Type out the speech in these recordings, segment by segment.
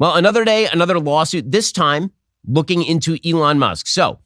Well, another day, another lawsuit, this time looking into Elon Musk. So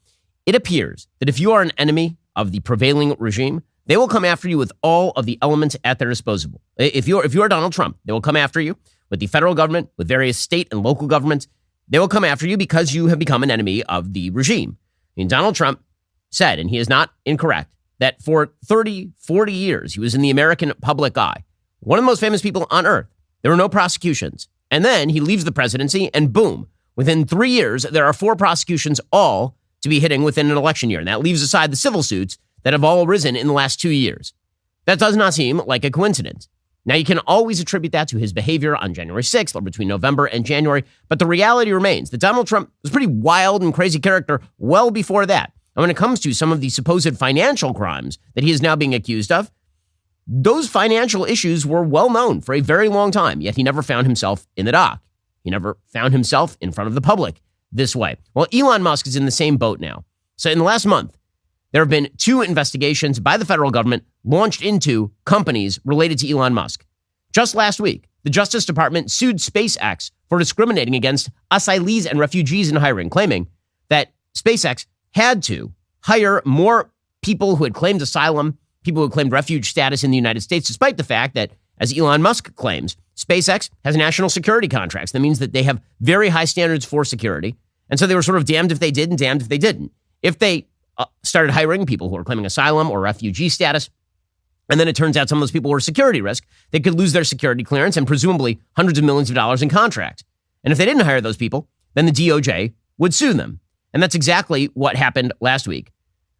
it appears that if you are an enemy of the prevailing regime, they will come after you with all of the elements at their disposal. If you're Donald Trump, they will come after you with the federal government, with various state and local governments. They will come after you because you have become an enemy of the regime. I mean, Donald Trump said, and he is not incorrect, that for 30, 40 years, he was in the American public eye. One of the most famous people on earth. There were no prosecutions. And then he leaves the presidency and boom, within 3 years, there are 4 prosecutions, all to be hitting within an election year. And that leaves aside the civil suits that have all arisen in the last 2 years. That does not seem like a coincidence. Now, you can always attribute that to his behavior on January 6th or between November and January, but the reality remains that Donald Trump was a pretty wild and crazy character well before that. And when it comes to some of the supposed financial crimes that he is now being accused of, those financial issues were well known for a very long time, yet he never found himself in the dock. He never found himself in front of the public this way. Well, Elon Musk is in the same boat now. So in the last month, there have been 2 investigations by the federal government launched into companies related to Elon Musk. Just last week, the Justice Department sued SpaceX for discriminating against asylees and refugees in hiring, claiming that SpaceX had to hire more people who had claimed asylum, people who claimed refuge status in the United States, despite the fact that, as Elon Musk claims, SpaceX has national security contracts. That means that they have very high standards for security. And so they were sort of damned if they did and damned if they didn't. If they started hiring people who are claiming asylum or refugee status, and then it turns out some of those people were security risk, they could lose their security clearance and presumably hundreds of millions of dollars in contracts. And if they didn't hire those people, then the DOJ would sue them. And that's exactly what happened last week.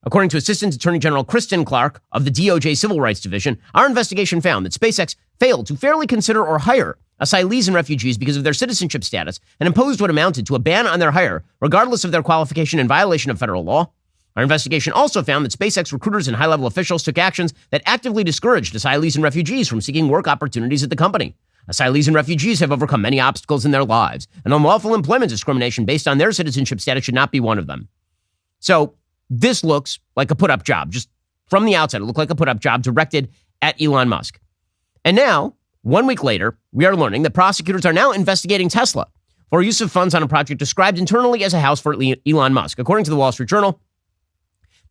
According to Assistant Attorney General Kristen Clark of the DOJ Civil Rights Division, our investigation found that SpaceX failed to fairly consider or hire asylees and refugees because of their citizenship status and imposed what amounted to a ban on their hire, regardless of their qualification in violation of federal law. Our investigation also found that SpaceX recruiters and high-level officials took actions that actively discouraged asylees and refugees from seeking work opportunities at the company. Asylees and refugees have overcome many obstacles in their lives, and unlawful employment discrimination based on their citizenship status should not be one of them. So this looks like a put-up job. Just from the outset, it looked like a put-up job directed at Elon Musk. And now, 1 week later, we are learning that prosecutors are now investigating Tesla for use of funds on a project described internally as a house for Elon Musk. According to the Wall Street Journal,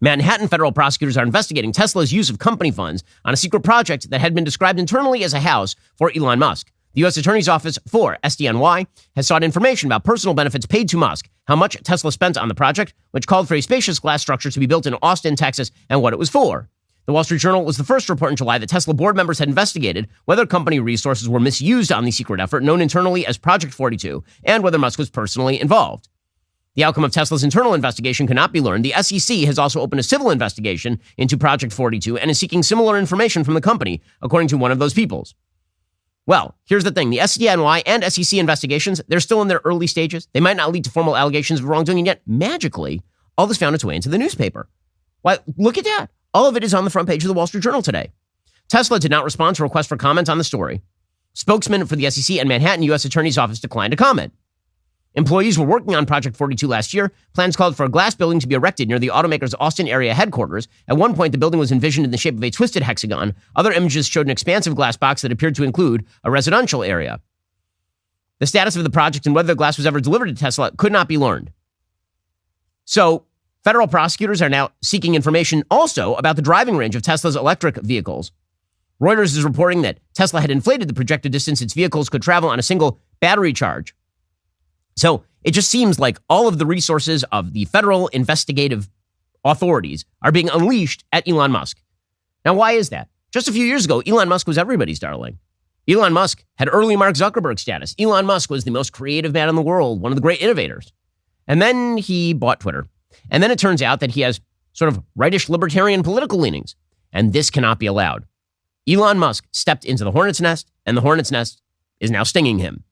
Manhattan federal prosecutors are investigating Tesla's use of company funds on a secret project that had been described internally as a house for Elon Musk. The U.S. Attorney's Office for SDNY has sought information about personal benefits paid to Musk, how much Tesla spent on the project, which called for a spacious glass structure to be built in Austin, Texas, and what it was for. The Wall Street Journal was the first to report in July that Tesla board members had investigated whether company resources were misused on the secret effort known internally as Project 42 and whether Musk was personally involved. The outcome of Tesla's internal investigation cannot be learned. The SEC has also opened a civil investigation into Project 42 and is seeking similar information from the company, according to one of those peoples. Well, here's the thing. The SDNY and SEC investigations, they're still in their early stages. They might not lead to formal allegations of wrongdoing, and yet, magically, all this found its way into the newspaper. Why, look at that. All of it is on the front page of the Wall Street Journal today. Tesla did not respond to requests for comment on the story. Spokesman for the SEC and Manhattan U.S. Attorney's Office declined to comment. Employees were working on Project 42 last year. Plans called for a glass building to be erected near the automaker's Austin area headquarters. At one point, the building was envisioned in the shape of a twisted hexagon. Other images showed an expansive glass box that appeared to include a residential area. The status of the project and whether the glass was ever delivered to Tesla could not be learned. So, federal prosecutors are now seeking information also about the driving range of Tesla's electric vehicles. Reuters is reporting that Tesla had inflated the projected distance its vehicles could travel on a single battery charge. So it just seems like all of the resources of the federal investigative authorities are being unleashed at Elon Musk. Now, why is that? Just a few years ago, Elon Musk was everybody's darling. Elon Musk had early Mark Zuckerberg status. Elon Musk was the most creative man in the world, one of the great innovators. And then he bought Twitter. And then it turns out that he has sort of rightish libertarian political leanings. And this cannot be allowed. Elon Musk stepped into the hornet's nest, and the hornet's nest is now stinging him.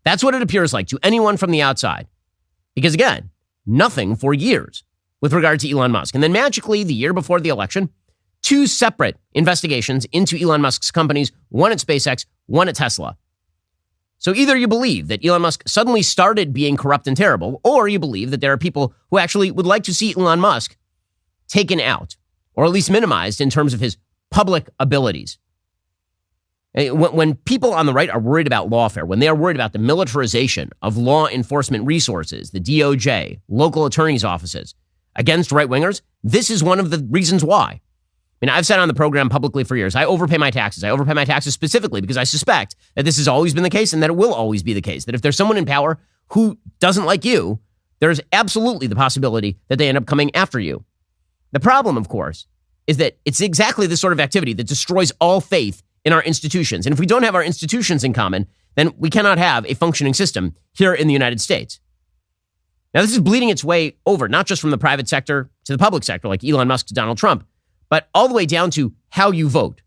That's what it appears like to anyone from the outside. Because again, nothing for years with regard to Elon Musk. And then magically, the year before the election, 2 separate investigations into Elon Musk's companies, one at SpaceX, one at Tesla. So either you believe that Elon Musk suddenly started being corrupt and terrible, or you believe that there are people who actually would like to see Elon Musk taken out, or at least minimized in terms of his public abilities. When people on the right are worried about lawfare, when they are worried about the militarization of law enforcement resources, the DOJ, local attorneys' offices against right-wingers, this is one of the reasons why. I mean, I've said on the program publicly for years, I overpay my taxes. I overpay my taxes specifically because I suspect that this has always been the case and that it will always be the case, that if there's someone in power who doesn't like you, there's absolutely the possibility that they end up coming after you. The problem, of course, is that it's exactly this sort of activity that destroys all faith in our institutions. And if we don't have our institutions in common, then we cannot have a functioning system here in the United States. Now, this is bleeding its way over, not just from the private sector to the public sector, like Elon Musk to Donald Trump, but all the way down to how you vote,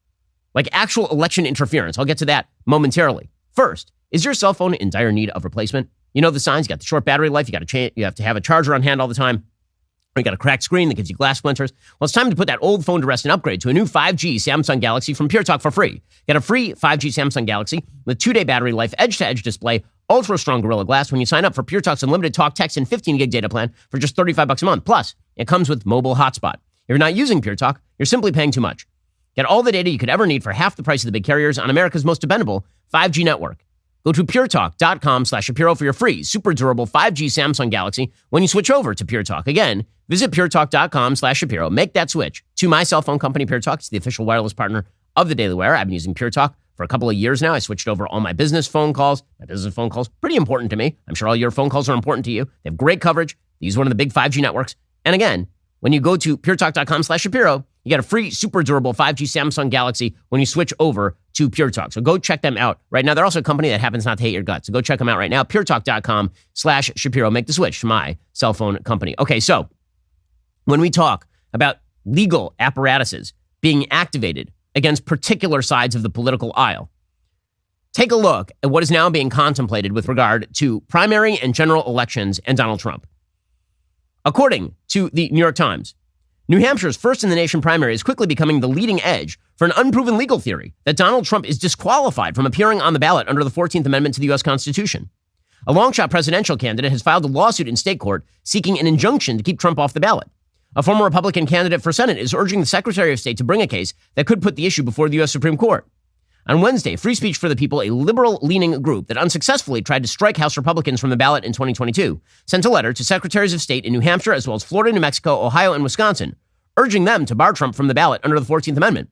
like actual election interference. I'll get to that momentarily. First, is your cell phone in dire need of replacement? You know the signs. You got the short battery life. You have to have a charger on hand all the time. Or you got a cracked screen that gives you glass splinters. Well, it's time to put that old phone to rest and upgrade to a new 5G Samsung Galaxy from Pure Talk for free. Get a free 5G Samsung Galaxy with 2-day battery life, edge-to-edge display, ultra-strong Gorilla Glass when you sign up for Pure Talk's unlimited talk, text, and 15-gig data plan for just $35 a month. Plus, it comes with mobile hotspot. If you're not using Pure Talk, you're simply paying too much. Get all the data you could ever need for half the price of the big carriers on America's most dependable 5G network. Go to puretalk.com/Shapiro for your free, super durable 5G Samsung Galaxy when you switch over to Pure Talk. Again, visit puretalk.com/Shapiro. Make that switch to my cell phone company, Pure Talk. It's the official wireless partner of the Daily Wire. I've been using Pure Talk for a couple of years now. I switched over all my business phone calls. My business phone calls, pretty important to me. I'm sure all your phone calls are important to you. They have great coverage. They use one of the big 5G networks. And again, when you go to puretalk.com/Shapiro, you get a free super durable 5G Samsung Galaxy when you switch over to Pure Talk. So go check them out right now. They're also a company that happens not to hate your guts. So go check them out right now. puretalk.com/Shapiro. Make the switch to my cell phone company. Okay, so when we talk about legal apparatuses being activated against particular sides of the political aisle, take a look at what is now being contemplated with regard to primary and general elections and Donald Trump. According to the New York Times, New Hampshire's first-in-the-nation primary is quickly becoming the leading edge for an unproven legal theory that Donald Trump is disqualified from appearing on the ballot under the 14th Amendment to the U.S. Constitution. A long-shot presidential candidate has filed a lawsuit in state court seeking an injunction to keep Trump off the ballot. A former Republican candidate for Senate is urging the Secretary of State to bring a case that could put the issue before the U.S. Supreme Court. On Wednesday, Free Speech for the People, a liberal-leaning group that unsuccessfully tried to strike House Republicans from the ballot in 2022, sent a letter to Secretaries of State in New Hampshire as well as Florida, New Mexico, Ohio, and Wisconsin, urging them to bar Trump from the ballot under the 14th Amendment.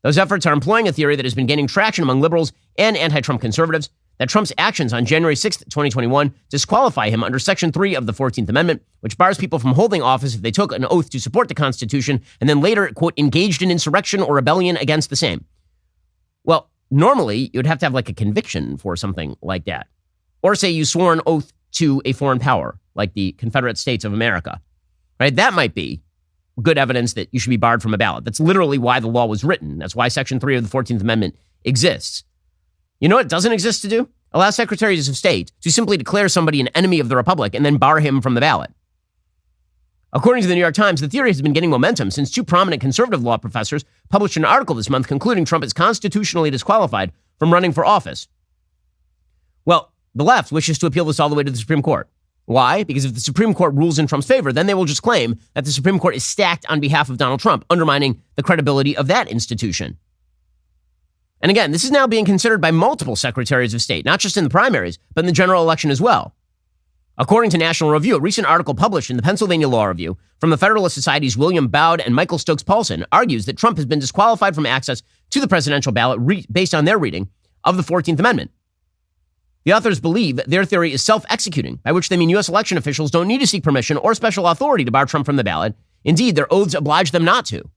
Those efforts are employing a theory that has been gaining traction among liberals and anti-Trump conservatives that Trump's actions on January 6, 2021 disqualify him under Section 3 of the 14th Amendment, which bars people from holding office if they took an oath to support the Constitution and then later, quote, engaged in insurrection or rebellion against the same. Well, normally, you'd have to have like a conviction for something like that. Or say you swore an oath to a foreign power, like the Confederate States of America, right? That might be good evidence that you should be barred from a ballot. That's literally why the law was written. That's why Section 3 of the 14th Amendment exists. You know what it doesn't exist to do? Allow secretaries of state to simply declare somebody an enemy of the republic and then bar him from the ballot. According to the New York Times, the theory has been gaining momentum since two prominent conservative law professors published an article this month concluding Trump is constitutionally disqualified from running for office. Well, the left wishes to appeal this all the way to the Supreme Court. Why? Because if the Supreme Court rules in Trump's favor, then they will just claim that the Supreme Court is stacked on behalf of Donald Trump, undermining the credibility of that institution. And again, this is now being considered by multiple secretaries of state, not just in the primaries, but in the general election as well. According to National Review, a recent article published in the Pennsylvania Law Review from the Federalist Society's William Bowd and Michael Stokes-Paulson argues that Trump has been disqualified from access to the presidential ballot based on their reading of the 14th Amendment. The authors believe their theory is self-executing, by which they mean U.S. election officials don't need to seek permission or special authority to bar Trump from the ballot. Indeed, their oaths oblige them not to.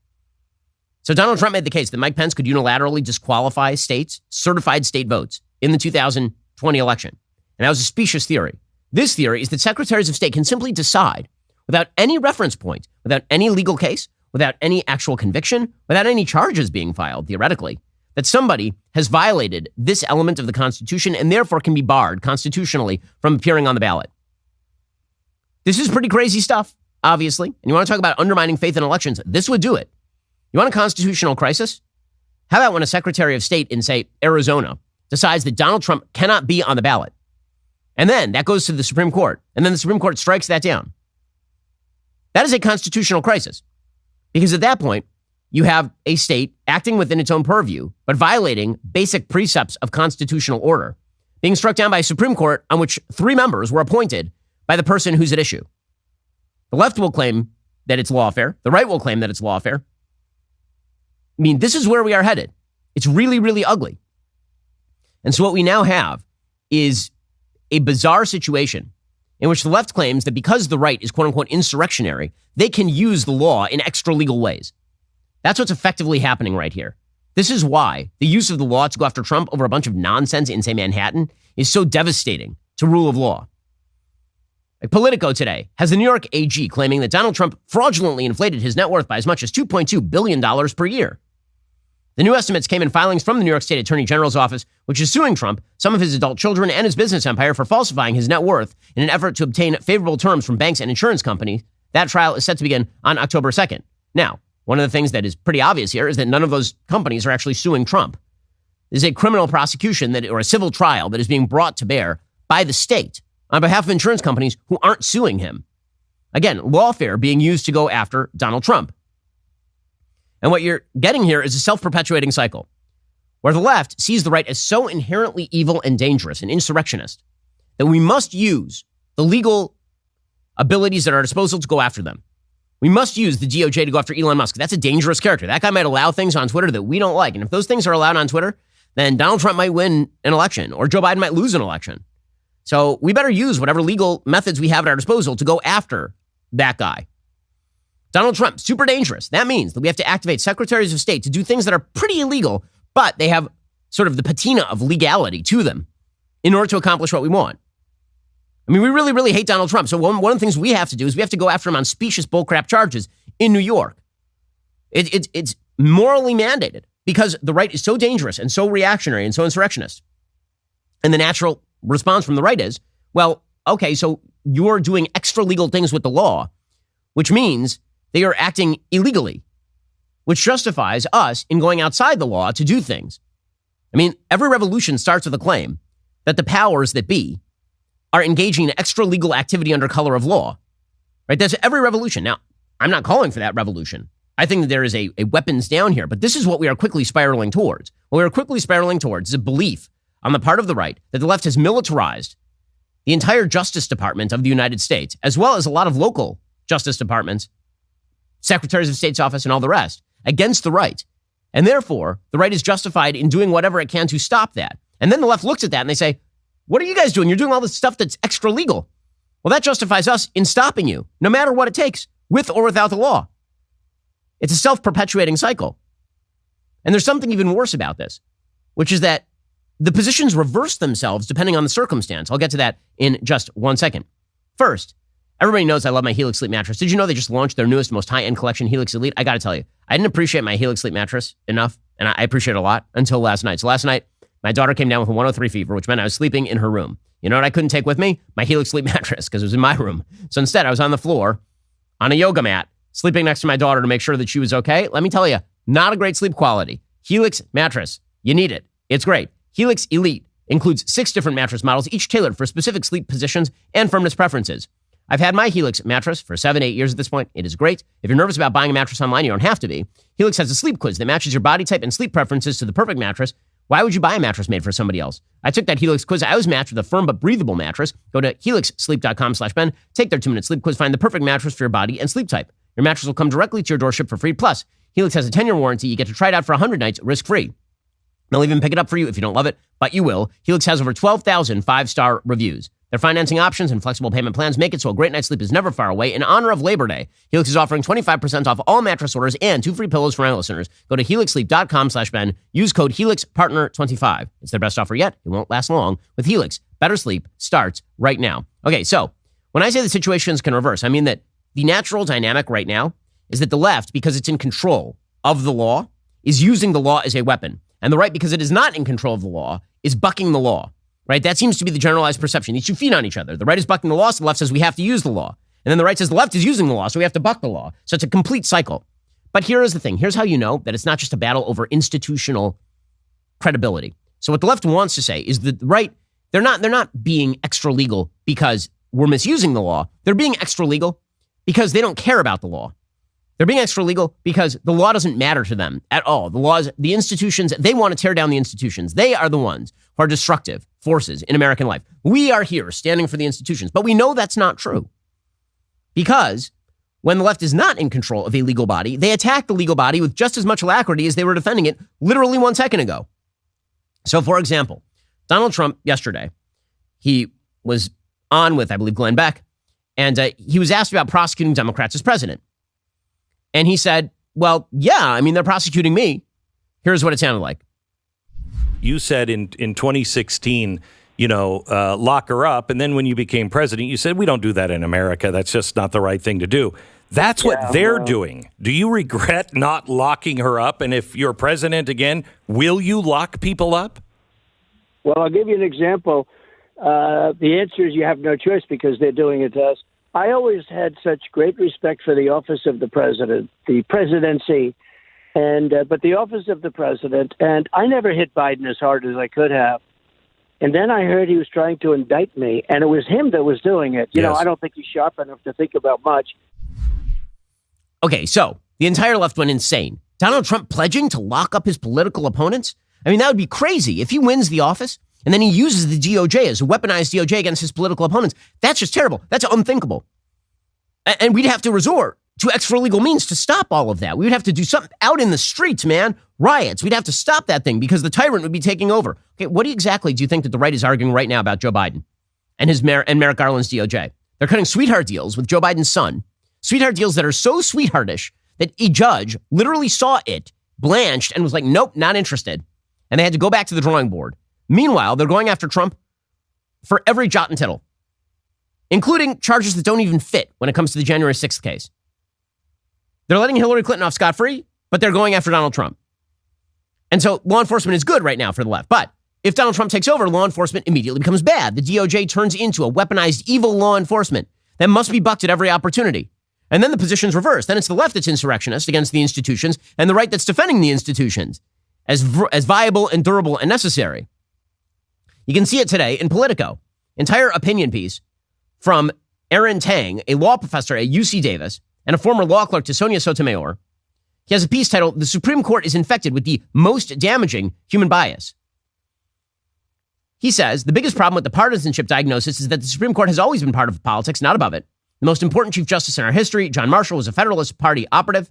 So Donald Trump made the case that Mike Pence could unilaterally disqualify states, certified state votes, in the 2020 election. And that was a specious theory. This theory is that secretaries of state can simply decide, without any reference point, without any legal case, without any actual conviction, without any charges being filed, theoretically, that somebody has violated this element of the Constitution and therefore can be barred constitutionally from appearing on the ballot. This is pretty crazy stuff, obviously. And you want to talk about undermining faith in elections, this would do it. You want a constitutional crisis? How about when a Secretary of State in, say, Arizona decides that Donald Trump cannot be on the ballot? And then that goes to the Supreme Court, and then the Supreme Court strikes that down. That is a constitutional crisis. Because at that point, you have a state acting within its own purview, but violating basic precepts of constitutional order, being struck down by a Supreme Court on which 3 members were appointed by the person who's at issue. The left will claim that it's lawfare. The right will claim that it's lawfare. I mean, this is where we are headed. It's really, really ugly. And so what we now have is a bizarre situation in which the left claims that because the right is quote unquote insurrectionary, they can use the law in extra legal ways. That's what's effectively happening right here. This is why the use of the law to go after Trump over a bunch of nonsense in, say, Manhattan is so devastating to rule of law. Like Politico today has the New York AG claiming that Donald Trump fraudulently inflated his net worth by as much as $2.2 billion per year. The new estimates came in filings from the New York State Attorney General's office, which is suing Trump, some of his adult children, and his business empire for falsifying his net worth in an effort to obtain favorable terms from banks and insurance companies. That trial is set to begin on October 2nd. Now, one of the things that is pretty obvious here is that none of those companies are actually suing Trump. There's a criminal prosecution or a civil trial that is being brought to bear by the state on behalf of insurance companies who aren't suing him. Again, lawfare being used to go after Donald Trump. And what you're getting here is a self-perpetuating cycle where the left sees the right as so inherently evil and dangerous and insurrectionist that we must use the legal abilities at our disposal to go after them. We must use the DOJ to go after Elon Musk. That's a dangerous character. That guy might allow things on Twitter that we don't like. And if those things are allowed on Twitter, then Donald Trump might win an election or Joe Biden might lose an election. So we better use whatever legal methods we have at our disposal to go after that guy. Donald Trump, super dangerous. That means that we have to activate secretaries of state to do things that are pretty illegal, but they have sort of the patina of legality to them in order to accomplish what we want. I mean, we really, really hate Donald Trump. So one of the things we have to do is we have to go after him on specious bullcrap charges in New York. It's morally mandated because the right is so dangerous and so reactionary and so insurrectionist. And the natural response from the right is, well, okay, so you're doing extra legal things with the law, which means they are acting illegally, which justifies us in going outside the law to do things. I mean, every revolution starts with a claim that the powers that be are engaging in extra legal activity under color of law, right? That's every revolution. Now, I'm not calling for that revolution. I think that there is a weapons down here, but this is what we are quickly spiraling towards. What we are quickly spiraling towards is a belief on the part of the right that the left has militarized the entire Justice Department of the United States, as well as a lot of local Justice Departments, secretaries of state's office, and all the rest, against the right. And therefore, the right is justified in doing whatever it can to stop that. And then the left looks at that and they say, what are you guys doing? You're doing all this stuff that's extra legal. Well, that justifies us in stopping you, no matter what it takes, with or without the law. It's a self-perpetuating cycle. And there's something even worse about this, which is that the positions reverse themselves depending on the circumstance. I'll get to that in just one second. First, everybody knows I love my Helix Sleep mattress. Did you know they just launched their newest, most high-end collection, Helix Elite? I got to tell you, I didn't appreciate my Helix Sleep mattress enough, and I appreciate it a lot until last night. So last night, my daughter came down with a 103 fever, which meant I was sleeping in her room. You know what I couldn't take with me? My Helix Sleep mattress, because it was in my room. So instead, I was on the floor, on a yoga mat, sleeping next to my daughter to make sure that she was okay. Let me tell you, not a great sleep quality. Helix mattress, you need it. It's great. Helix Elite includes 6 different mattress models, each tailored for specific sleep positions and firmness preferences. I've had my Helix mattress for 7-8 years at this point. It is great. If you're nervous about buying a mattress online, you don't have to be. Helix has a sleep quiz that matches your body type and sleep preferences to the perfect mattress. Why would you buy a mattress made for somebody else? I took that Helix quiz. I was matched with a firm but breathable mattress. Go to helixsleep.com/Ben. Take their 2-minute sleep quiz. Find the perfect mattress for your body and sleep type. Your mattress will come directly to your doorstep for free. Plus, Helix has a 10-year warranty. You get to try it out for 100 nights risk-free. They'll even pick it up for you if you don't love it, but you will. Helix has over 12,000 5-star reviews. Their financing options and flexible payment plans make it so a great night's sleep is never far away. In honor of Labor Day, Helix is offering 25% off all mattress orders and 2 free pillows for my listeners. Go to helixsleep.com/Ben. Use code HelixPartner25. It's their best offer yet. It won't last long. With Helix, better sleep starts right now. Okay, so when I say the situations can reverse, I mean that the natural dynamic right now is that the left, because it's in control of the law, is using the law as a weapon. And the right, because it is not in control of the law, is bucking the law. Right? That seems to be the generalized perception. These two feed on each other. The right is bucking the law, so the left says we have to use the law. And then the right says the left is using the law, so we have to buck the law. So it's a complete cycle. But here is the thing. Here's how you know that it's not just a battle over institutional credibility. So what the left wants to say is that the right, they're not being extra legal because we're misusing the law. They're being extra legal because they don't care about the law. They're being extra legal because the law doesn't matter to them at all. The institutions, they want to tear down the institutions. They are the ones who are destructive forces in American life. We are here standing for the institutions, but we know that's not true. Because when the left is not in control of a legal body, they attack the legal body with just as much alacrity as they were defending it literally 1 second ago. So, for example, Donald Trump yesterday, he was on with, I believe, Glenn Beck, and he was asked about prosecuting Democrats as president. And he said, well, yeah, I mean, they're prosecuting me. Here's what it sounded like. You said in 2016, lock her up. And then when you became president, you said, we don't do that in America. That's just not the right thing to do. That's what they're doing. Do you regret not locking her up? And if you're president again, will you lock people up? Well, I'll give you an example. The answer is you have no choice because they're doing it to us. I always had such great respect for the office of the president, the presidency, but the office of the president. And I never hit Biden as hard as I could have. And then I heard he was trying to indict me, and it was him that was doing it. You know, I don't think he's sharp enough to think about much. Okay, so the entire left went insane. Donald Trump pledging to lock up his political opponents? I mean, that would be crazy. If he wins the office and then he uses the DOJ as a weaponized DOJ against his political opponents, that's just terrible. That's unthinkable. And we'd have to resort to extra legal means to stop all of that. We would have to do something out in the streets, man. Riots. We'd have to stop that thing because the tyrant would be taking over. Okay, what exactly do you think that the right is arguing right now about Joe Biden and Merrick Garland's DOJ? They're cutting sweetheart deals with Joe Biden's son. Sweetheart deals that are so sweetheartish that a judge literally saw it, blanched, and was like, nope, not interested. And they had to go back to the drawing board. Meanwhile, they're going after Trump for every jot and tittle, including charges that don't even fit when it comes to the January 6th case. They're letting Hillary Clinton off scot-free, but they're going after Donald Trump. And so law enforcement is good right now for the left. But if Donald Trump takes over, law enforcement immediately becomes bad. The DOJ turns into a weaponized evil law enforcement that must be bucked at every opportunity. And then the position's reversed. Then it's the left that's insurrectionist against the institutions and the right that's defending the institutions as viable and durable and necessary. You can see it today in Politico. Entire opinion piece from Aaron Tang, a law professor at UC Davis and a former law clerk to Sonia Sotomayor. He has a piece titled, "The Supreme Court is Infected with the Most Damaging Human Bias." He says, the biggest problem with the partisanship diagnosis is that the Supreme Court has always been part of politics, not above it. The most important Chief Justice in our history, John Marshall, was a Federalist Party operative.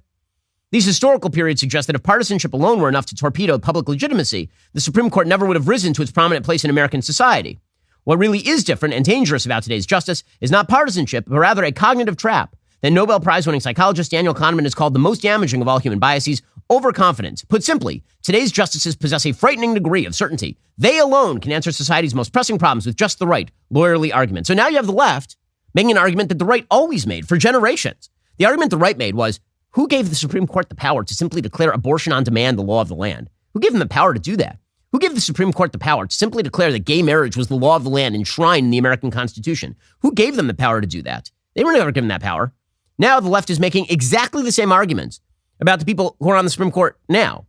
These historical periods suggest that if partisanship alone were enough to torpedo public legitimacy, the Supreme Court never would have risen to its prominent place in American society. What really is different and dangerous about today's justice is not partisanship, but rather a cognitive trap that Nobel Prize-winning psychologist Daniel Kahneman has called the most damaging of all human biases, overconfidence. Put simply, today's justices possess a frightening degree of certainty. They alone can answer society's most pressing problems with just the right, lawyerly argument. So now you have the left making an argument that the right always made for generations. The argument the right made was, who gave the Supreme Court the power to simply declare abortion on demand the law of the land? Who gave them the power to do that? Who gave the Supreme Court the power to simply declare that gay marriage was the law of the land enshrined in the American Constitution? Who gave them the power to do that? They were never given that power. Now the left is making exactly the same arguments about the people who are on the Supreme Court now.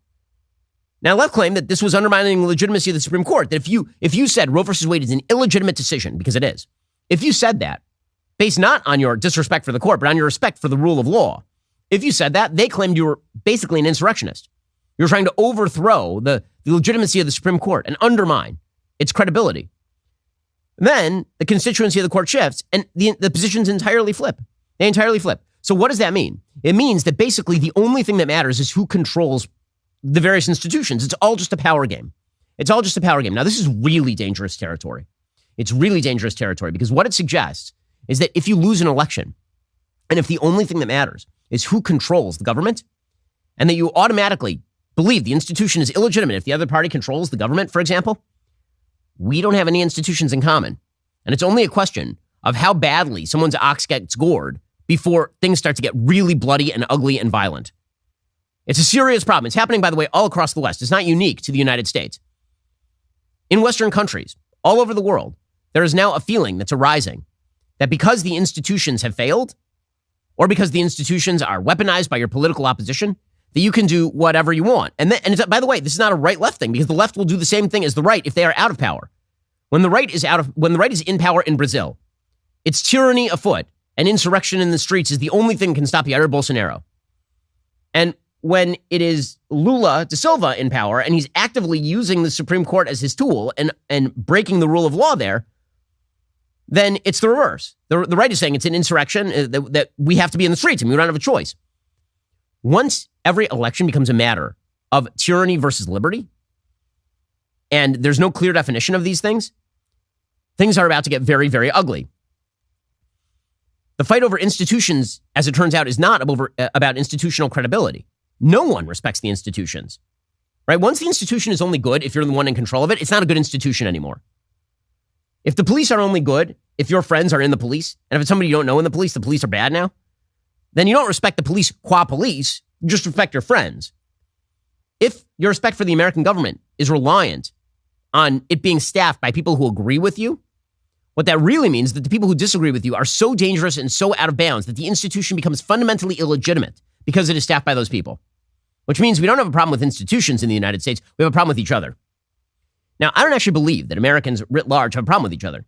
Now, left claim that this was undermining the legitimacy of the Supreme Court, that if you said Roe versus Wade is an illegitimate decision, because it is, if you said that, based not on your disrespect for the court, but on your respect for the rule of law, if you said that, they claimed you were basically an insurrectionist. You were trying to overthrow the legitimacy of the Supreme Court and undermine its credibility. Then the constituency of the court shifts and the positions entirely flip. They entirely flip. So what does that mean? It means that basically the only thing that matters is who controls the various institutions. It's all just a power game. It's all just a power game. Now, this is really dangerous territory. It's really dangerous territory because what it suggests is that if you lose an election and if the only thing that matters is who controls the government and that you automatically believe the institution is illegitimate if the other party controls the government, for example, we don't have any institutions in common. And it's only a question of how badly someone's ox gets gored before things start to get really bloody and ugly and violent. It's a serious problem. It's happening, by the way, all across the West. It's not unique to the United States. In Western countries, all over the world, there is now a feeling that's arising that because the institutions have failed, or because the institutions are weaponized by your political opposition, that you can do whatever you want. And it's, by the way, this is not a right-left thing because the left will do the same thing as the right if they are out of power. When the right is in power in Brazil, it's tyranny afoot and insurrection in the streets is the only thing that can stop Jair Bolsonaro. And when it is Lula da Silva in power and he's actively using the Supreme Court as his tool and breaking the rule of law there, then it's the reverse. The right is saying it's an insurrection, that we have to be in the streets and we don't have a choice. Once every election becomes a matter of tyranny versus liberty, and there's no clear definition of these things are about to get very, very ugly. The fight over institutions, as it turns out, is not about institutional credibility. No one respects the institutions, right? Once the institution is only good if you're the one in control of it, it's not a good institution anymore. If the police are only good if your friends are in the police, and if it's somebody you don't know in the police are bad now, then you don't respect the police qua police, you just respect your friends. If your respect for the American government is reliant on it being staffed by people who agree with you, what that really means is that the people who disagree with you are so dangerous and so out of bounds that the institution becomes fundamentally illegitimate because it is staffed by those people. Which means we don't have a problem with institutions in the United States. We have a problem with each other. Now, I don't actually believe that Americans writ large have a problem with each other.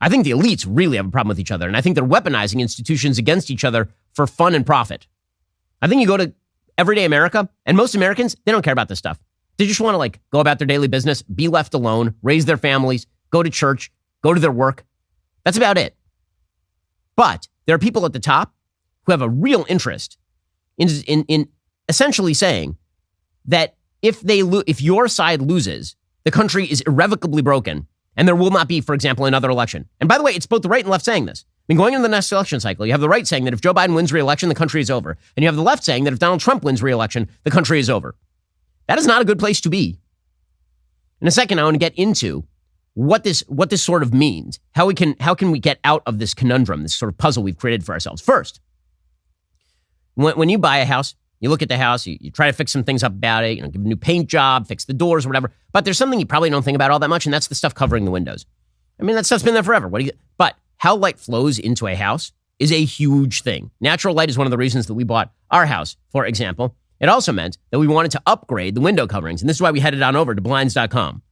I think the elites really have a problem with each other, and I think they're weaponizing institutions against each other for fun and profit. I think you go to everyday America, and most Americans, they don't care about this stuff. They just want to go about their daily business, be left alone, raise their families, go to church, go to their work. That's about it. But there are people at the top who have a real interest in essentially saying that if your side loses, the country is irrevocably broken, and there will not be, for example, another election. And by the way, it's both the right and left saying this. I mean, going into the next election cycle, you have the right saying that if Joe Biden wins re-election, the country is over. And you have the left saying that if Donald Trump wins re-election, the country is over. That is not a good place to be. In a second, I want to get into what this sort of means. How can we get out of this conundrum, this sort of puzzle we've created for ourselves? First, when you buy a house, you look at the house, you try to fix some things up about it, give a new paint job, fix the doors or whatever. But there's something you probably don't think about all that much, and that's the stuff covering the windows. I mean, that stuff's been there forever. But how light flows into a house is a huge thing. Natural light is one of the reasons that we bought our house, for example. It also meant that we wanted to upgrade the window coverings, and this is why we headed on over to Blinds.com.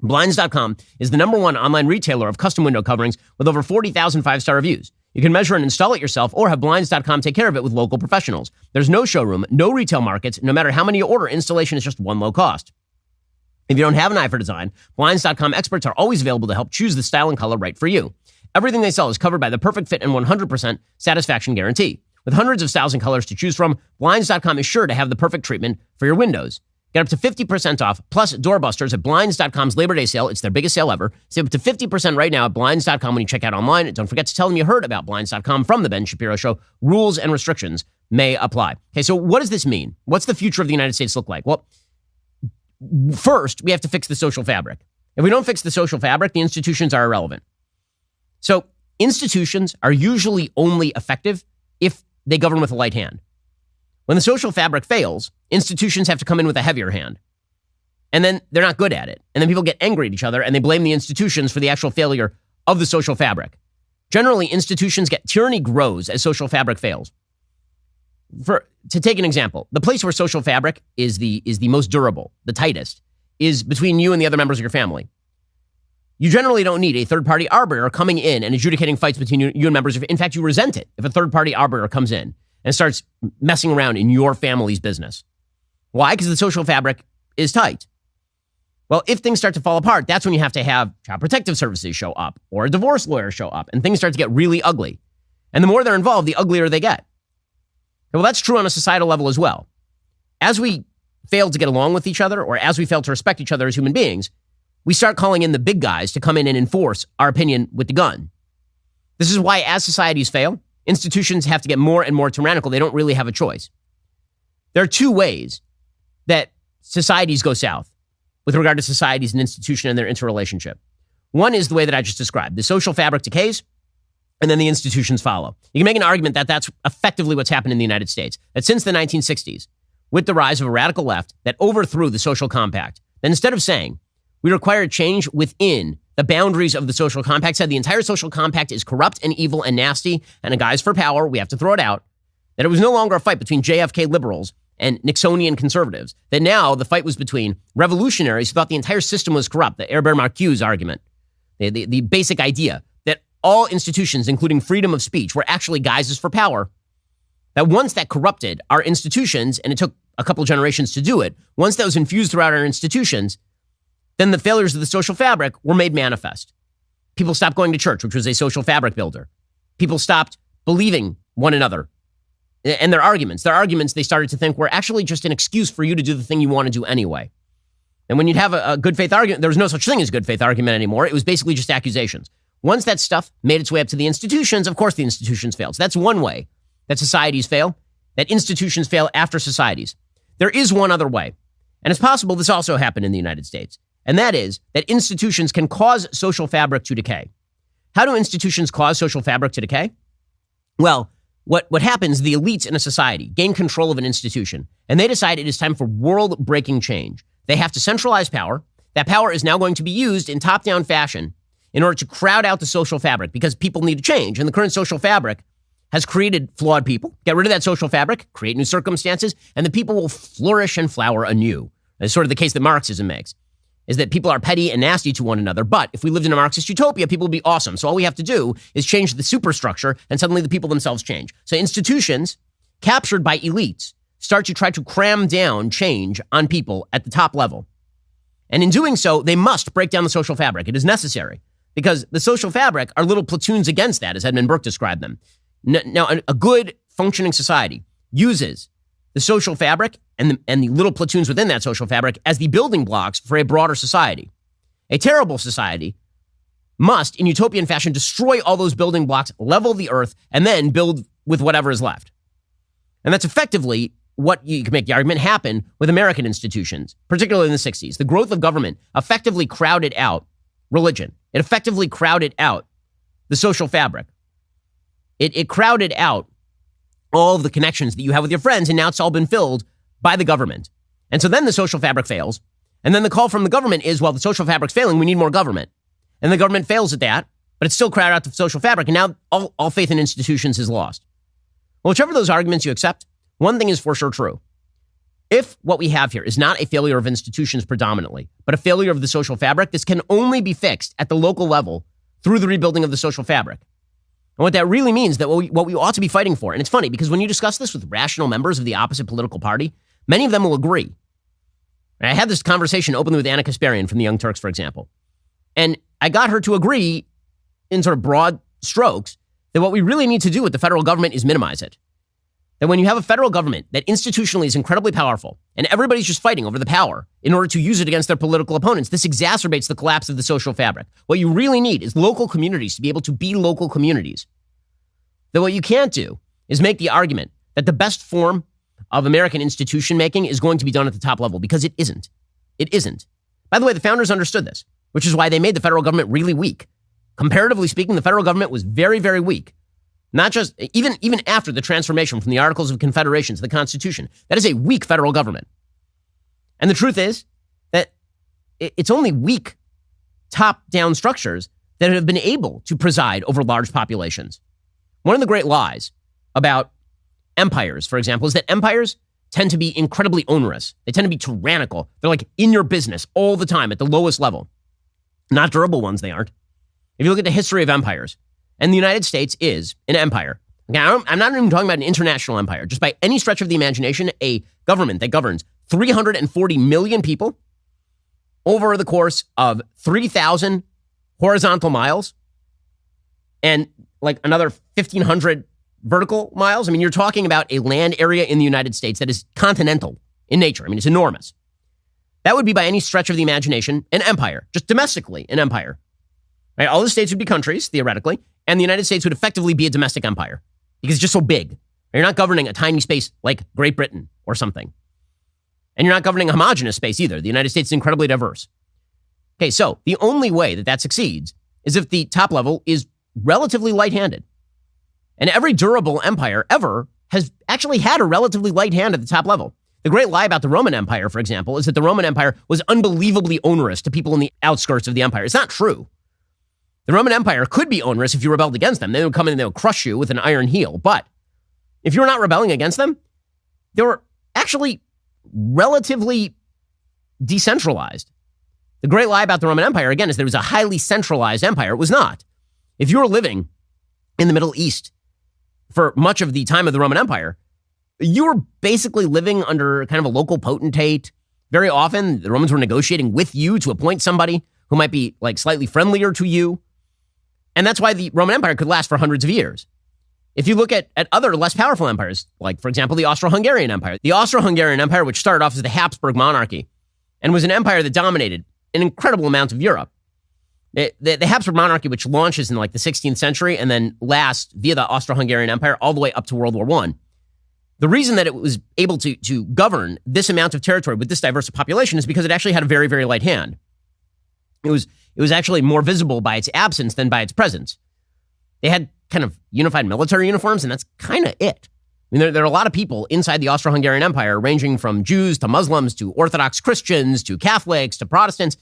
Blinds.com is the #1 online retailer of custom window coverings with over 40,000 five-star reviews. You can measure and install it yourself or have Blinds.com take care of it with local professionals. There's no showroom, no retail markets. No matter how many you order, installation is just one low cost. If you don't have an eye for design, Blinds.com experts are always available to help choose the style and color right for you. Everything they sell is covered by the perfect fit and 100% satisfaction guarantee. With hundreds of styles and colors to choose from, Blinds.com is sure to have the perfect treatment for your windows. Get up to 50% off, plus doorbusters at Blinds.com's Labor Day sale. It's their biggest sale ever. Save up to 50% right now at Blinds.com when you check out online. And don't forget to tell them you heard about Blinds.com from The Ben Shapiro Show. Rules and restrictions may apply. Okay, so what does this mean? What's the future of the United States look like? Well, first, we have to fix the social fabric. If we don't fix the social fabric, the institutions are irrelevant. So institutions are usually only effective if they govern with a light hand. When the social fabric fails, institutions have to come in with a heavier hand. And then they're not good at it. And then people get angry at each other and they blame the institutions for the actual failure of the social fabric. Generally, tyranny grows as social fabric fails. To take an example, the place where social fabric is the most durable, the tightest, is between you and the other members of your family. You generally don't need a third-party arbiter coming in and adjudicating fights between you and members of. In fact, you resent it if a third-party arbiter comes in and starts messing around in your family's business. Why? Because the social fabric is tight. Well, if things start to fall apart, that's when you have to have child protective services show up or a divorce lawyer show up, and things start to get really ugly. And the more they're involved, the uglier they get. Well, that's true on a societal level as well. As we fail to get along with each other, or as we fail to respect each other as human beings, we start calling in the big guys to come in and enforce our opinion with the gun. This is why, as societies fail, institutions have to get more and more tyrannical. They don't really have a choice. There are two ways that societies go south with regard to societies and institution and their interrelationship. One is the way that I just described. The social fabric decays, and then the institutions follow. You can make an argument that that's effectively what's happened in the United States. That since the 1960s, with the rise of a radical left that overthrew the social compact, that instead of saying, we require change within the boundaries of the social compact, said the entire social compact is corrupt and evil and nasty, and a guise for power, we have to throw it out, that it was no longer a fight between JFK liberals and Nixonian conservatives, that now the fight was between revolutionaries who thought the entire system was corrupt, the Herbert Marcuse argument, the basic idea that all institutions, including freedom of speech, were actually guises for power, That once that corrupted our institutions, and it took a couple generations to do it, once that was infused throughout our institutions, then the failures of the social fabric were made manifest. People stopped going to church, which was a social fabric builder. People stopped believing one another and their arguments. Their arguments, they started to think, were actually just an excuse for you to do the thing you want to do anyway. And when you'd have a good faith argument, there was no such thing as a good faith argument anymore. It was basically just accusations. Once that stuff made its way up to the institutions, of course the institutions failed. So that's one way that societies fail, that institutions fail after societies. There is one other way, and it's possible this also happened in the United States, and that is that institutions can cause social fabric to decay. How do institutions cause social fabric to decay? Well, what happens, the elites in a society gain control of an institution, and they decide it is time for world-breaking change. They have to centralize power. That power is now going to be used in top-down fashion in order to crowd out the social fabric because people need to change. And the current social fabric has created flawed people. Get rid of that social fabric, create new circumstances, and the people will flourish and flower anew. That's sort of the case that Marxism makes, is that people are petty and nasty to one another. But if we lived in a Marxist utopia, people would be awesome. So all we have to do is change the superstructure, and suddenly the people themselves change. So institutions captured by elites start to try to cram down change on people at the top level. And in doing so, they must break down the social fabric. It is necessary because the social fabric are little platoons against that, as Edmund Burke described them. Now, a good functioning society uses the social fabric and the little platoons within that social fabric as the building blocks for a broader society. A terrible society must, in utopian fashion, destroy all those building blocks, level the earth, and then build with whatever is left. And that's effectively what you can make the argument happen with American institutions, particularly in the 60s. The growth of government effectively crowded out religion. It effectively crowded out the social fabric. It crowded out all of the connections that you have with your friends, and now it's all been filled by the government. And so then the social fabric fails. And then the call from the government is, well, the social fabric's failing, we need more government. And the government fails at that, but it's still crowded out the social fabric, and now all faith in institutions is lost. Well, whichever of those arguments you accept, one thing is for sure true. If what we have here is not a failure of institutions predominantly, but a failure of the social fabric, this can only be fixed at the local level through the rebuilding of the social fabric. And what that really means, that what we ought to be fighting for, and it's funny because when you discuss this with rational members of the opposite political party, many of them will agree. And I had this conversation openly with Anna Kasparian from the Young Turks, for example. And I got her to agree in sort of broad strokes that what we really need to do with the federal government is minimize it. That when you have a federal government that institutionally is incredibly powerful and everybody's just fighting over the power in order to use it against their political opponents, this exacerbates the collapse of the social fabric. What you really need is local communities to be able to be local communities. That what you can't do is make the argument that the best form of American institution making is going to be done at the top level, because it isn't. It isn't. By the way, the founders understood this, which is why they made the federal government really weak. Comparatively speaking, the federal government was very, very weak. Not just, even after the transformation from the Articles of Confederation to the Constitution, that is a weak federal government. And the truth is that it's only weak top-down structures that have been able to preside over large populations. One of the great lies about empires, for example, is that empires tend to be incredibly onerous. They tend to be tyrannical. They're like in your business all the time at the lowest level. Not durable ones, they aren't. If you look at the history of empires, and the United States is an empire. Now, I'm not even talking about an international empire. Just by any stretch of the imagination, a government that governs 340 million people over the course of 3,000 horizontal miles and like another 1,500 vertical miles. I mean, you're talking about a land area in the United States that is continental in nature. I mean, it's enormous. That would be, by any stretch of the imagination, an empire, just domestically an empire. Right? All the states would be countries, theoretically, and the United States would effectively be a domestic empire because it's just so big. You're not governing a tiny space like Great Britain or something. And you're not governing a homogenous space either. The United States is incredibly diverse. Okay, so the only way that succeeds is if the top level is relatively light-handed. And every durable empire ever has actually had a relatively light hand at the top level. The great lie about the Roman Empire, for example, is that the Roman Empire was unbelievably onerous to people in the outskirts of the empire. It's not true. The Roman Empire could be onerous if you rebelled against them. They would come in and they would crush you with an iron heel. But if you're not rebelling against them, they were actually relatively decentralized. The great lie about the Roman Empire, again, is that it was a highly centralized empire. It was not. If you were living in the Middle East for much of the time of the Roman Empire, you were basically living under kind of a local potentate. Very often, the Romans were negotiating with you to appoint somebody who might be like slightly friendlier to you. And that's why the Roman Empire could last for hundreds of years. If you look at other less powerful empires, like, for example, the Austro-Hungarian Empire. The Austro-Hungarian Empire, which started off as the Habsburg monarchy and was an empire that dominated an incredible amount of Europe. The Habsburg monarchy, which launches in like the 16th century and then lasts via the Austro-Hungarian Empire all the way up to World War I. The reason that it was able to govern this amount of territory with this diverse population is because it actually had a very, very light hand. It was actually more visible by its absence than by its presence. They had kind of unified military uniforms, and that's kind of it. I mean, there are a lot of people inside the Austro-Hungarian Empire, ranging from Jews to Muslims to Orthodox Christians to Catholics to Protestants,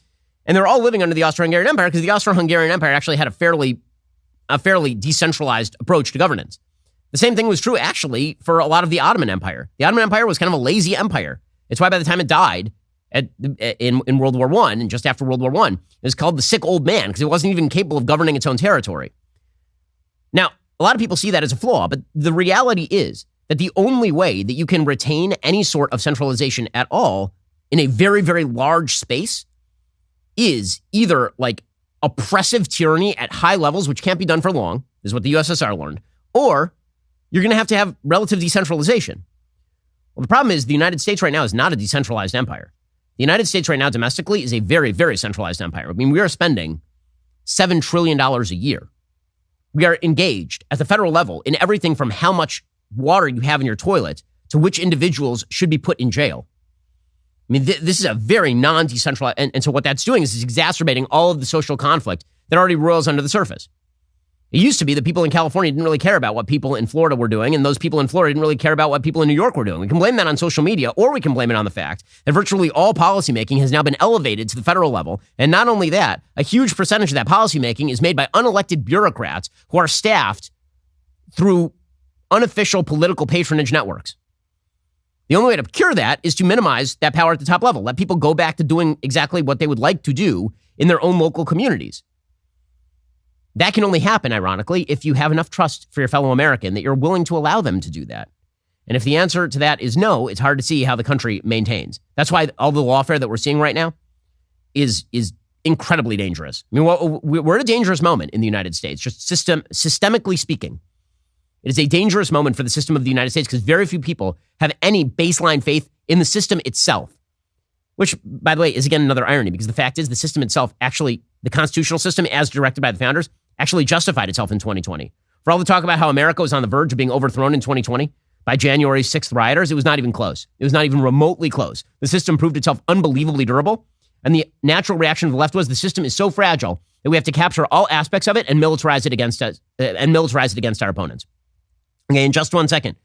and they're all living under the Austro-Hungarian Empire because the Austro-Hungarian Empire actually had a fairly decentralized approach to governance. The same thing was true, actually, for a lot of the Ottoman Empire. The Ottoman Empire was kind of a lazy empire. It's why by the time it died in World War I and just after World War I, it was called the sick old man because it wasn't even capable of governing its own territory. Now, a lot of people see that as a flaw, but the reality is that the only way that you can retain any sort of centralization at all in a very, very large space is either like oppressive tyranny at high levels, which can't be done for long, is what the USSR learned, or you're going to have relative decentralization. Well, the problem is the United States right now is not a decentralized empire. The United States right now domestically is a very, very centralized empire. I mean, we are spending $7 trillion a year. We are engaged at the federal level in everything from how much water you have in your toilet to which individuals should be put in jail. I mean, this is a very non-decentralized, and so what that's doing is it's exacerbating all of the social conflict that already roils under the surface. It used to be that people in California didn't really care about what people in Florida were doing, and those people in Florida didn't really care about what people in New York were doing. We can blame that on social media, or we can blame it on the fact that virtually all policymaking has now been elevated to the federal level. And not only that, a huge percentage of that policymaking is made by unelected bureaucrats who are staffed through unofficial political patronage networks. The only way to cure that is to minimize that power at the top level. Let people go back to doing exactly what they would like to do in their own local communities. That can only happen, ironically, if you have enough trust for your fellow American that you're willing to allow them to do that. And if the answer to that is no, it's hard to see how the country maintains. That's why all the lawfare that we're seeing right now is incredibly dangerous. I mean, we're at a dangerous moment in the United States, just systemically speaking. It is a dangerous moment for the system of the United States because very few people have any baseline faith in the system itself, which, by the way, is again another irony because the fact is the system itself actually, the constitutional system as directed by the founders, actually justified itself in 2020. For all the talk about how America was on the verge of being overthrown in 2020 by January 6th rioters, it was not even close. It was not even remotely close. The system proved itself unbelievably durable, and the natural reaction of the left was the system is so fragile that we have to capture all aspects of it and militarize it against us, and militarize it against our opponents. Okay, in just 1 second,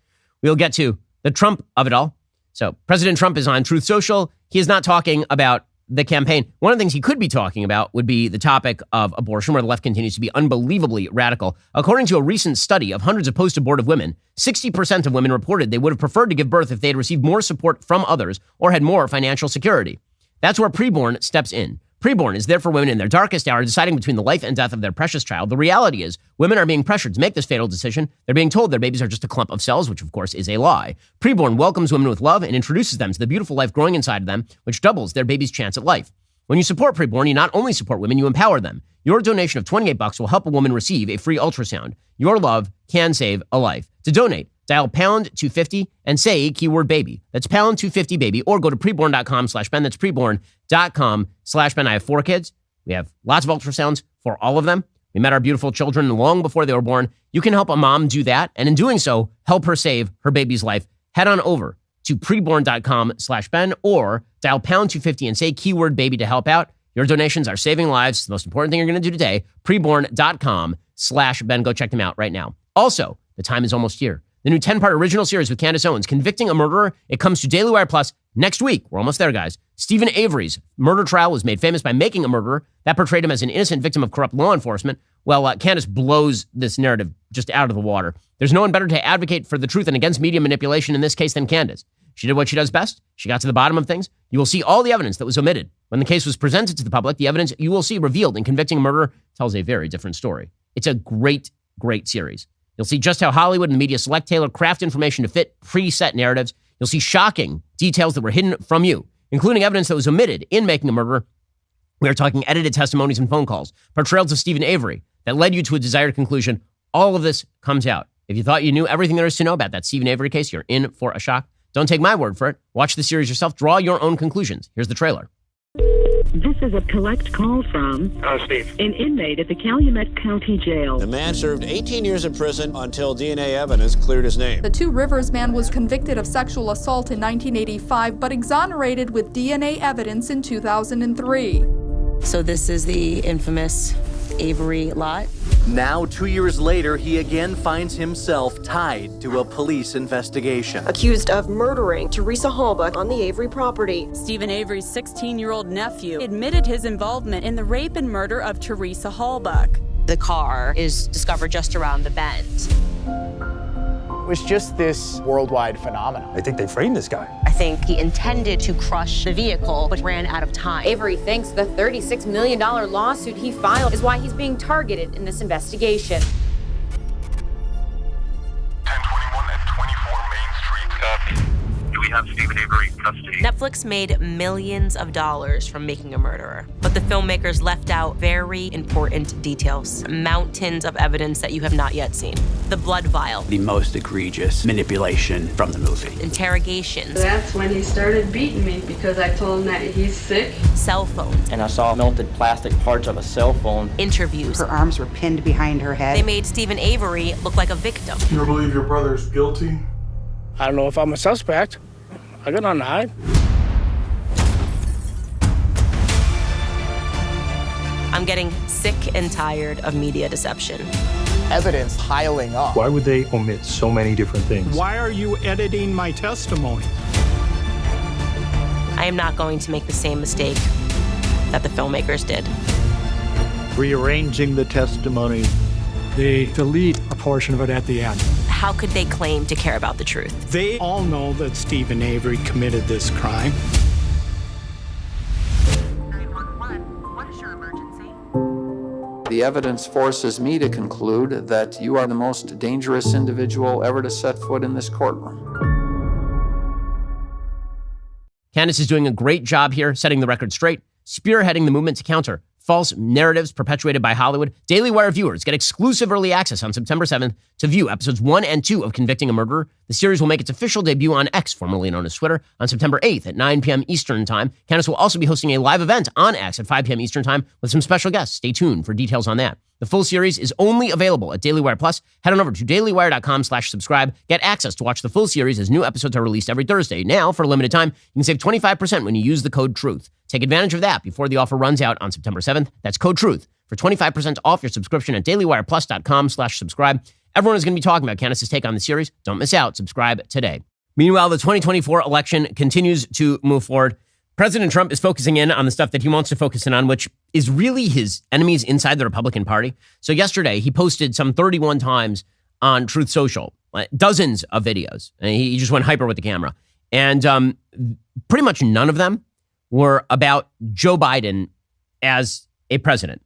we'll get to the Trump of it all. So President Trump is on Truth Social. He is not talking about the campaign. One of the things he could be talking about would be the topic of abortion, where the left continues to be unbelievably radical. According to a recent study of hundreds of post-abortive women, 60% of women reported they would have preferred to give birth if they had received more support from others or had more financial security. That's where preborn steps in. Preborn is there for women in their darkest hour deciding between the life and death of their precious child. The reality is women are being pressured to make this fatal decision. They're being told their babies are just a clump of cells, which of course is a lie. Preborn welcomes women with love and introduces them to the beautiful life growing inside of them, which doubles their baby's chance at life. When you support Preborn, you not only support women, you empower them. Your donation of $28 will help a woman receive a free ultrasound. Your love can save a life. To donate, dial pound 250 and say keyword baby. That's pound 250 baby, or go to preborn.com/Ben. That's preborn.com/Ben. I have 4 kids. We have lots of ultrasounds for all of them. We met our beautiful children long before they were born. You can help a mom do that, and in doing so, help her save her baby's life. Head on over to preborn.com/Ben or dial pound 250 and say keyword baby to help out. Your donations are saving lives. It's the most important thing you're going to do today. Preborn.com/Ben. Go check them out right now. Also, the time is almost here. The new 10-part original series with Candace Owens, Convicting a Murderer. It comes to Daily Wire Plus next week. We're almost there, guys. Stephen Avery's murder trial was made famous by making a murderer. That portrayed him as an innocent victim of corrupt law enforcement. Well, Candace blows this narrative just out of the water. There's no one better to advocate for the truth and against media manipulation in this case than Candace. She did what she does best. She got to the bottom of things. You will see all the evidence that was omitted. When the case was presented to the public, the evidence you will see revealed in Convicting a Murderer tells a very different story. It's a great, great series. You'll see just how Hollywood and the media select, tailor, craft information to fit preset narratives. You'll see shocking details that were hidden from you, including evidence that was omitted in Making a Murderer. We are talking edited testimonies and phone calls, portrayals of Stephen Avery that led you to a desired conclusion. All of this comes out. If you thought you knew everything there is to know about that Stephen Avery case, you're in for a shock. Don't take my word for it. Watch the series yourself. Draw your own conclusions. Here's the trailer. This is a collect call from Steve. An inmate at the Calumet County Jail. The man served 18 years in prison until DNA evidence cleared his name. The Two Rivers man was convicted of sexual assault in 1985, but exonerated with DNA evidence in 2003. So this is the infamous Avery lot. Now, 2 years later, he again finds himself tied to a police investigation. Accused of murdering Teresa Halbach on the Avery property. Stephen Avery's 16-year-old nephew admitted his involvement in the rape and murder of Teresa Halbach. The car is discovered just around the bend. It was just this worldwide phenomenon. I think they framed this guy. I think he intended to crush the vehicle, but ran out of time. Avery thinks the $36 million lawsuit he filed is why he's being targeted in this investigation. 1021 and 24 Main Street. Do we have Stephen Avery in custody? Netflix made millions of dollars from Making a Murderer, but the filmmakers left out very important details, mountains of evidence that you have not yet seen. The blood vial. The most egregious manipulation from the movie. Interrogations. That's when he started beating me because I told him that he's sick. Cell phones. And I saw melted plastic parts of a cell phone. Interviews. Her arms were pinned behind her head. They made Stephen Avery look like a victim. You believe your brother's guilty? I don't know if I'm a suspect. I got nothing to hide. I'm getting sick and tired of media deception. Evidence piling up. Why would they omit so many different things? Why are you editing my testimony? I am not going to make the same mistake that the filmmakers did. Rearranging the testimony. They delete a portion of it at the end. How could they claim to care about the truth? They all know that Stephen Avery committed this crime. 911, what is your emergency? The evidence forces me to conclude that you are the most dangerous individual ever to set foot in this courtroom. Candace is doing a great job here, setting the record straight, spearheading the movement to counter false narratives perpetuated by Hollywood. Daily Wire viewers get exclusive early access on September 7th to view episodes 1 and 2 of Convicting a Murderer. The series will make its official debut on X, formerly known as Twitter, on September 8th at 9 p.m. Eastern Time. Candace will also be hosting a live event on X at 5 p.m. Eastern Time with some special guests. Stay tuned for details on that. The full series is only available at Daily Wire Plus. Head on over to dailywire.com/subscribe. Get access to watch the full series as new episodes are released every Thursday. Now, for a limited time, you can save 25% when you use the code TRUTH. Take advantage of that before the offer runs out on September 7th. That's code TRUTH for 25% off your subscription at dailywireplus.com/subscribe. Everyone is going to be talking about Candace's take on the series. Don't miss out. Subscribe today. Meanwhile, the 2024 election continues to move forward. President Trump is focusing in on the stuff that he wants to focus in on, which is really his enemies inside the Republican Party. So yesterday, he posted some 31 times on Truth Social, dozens of videos. And he just went hyper with the camera. And pretty much none of them were about Joe Biden as a president.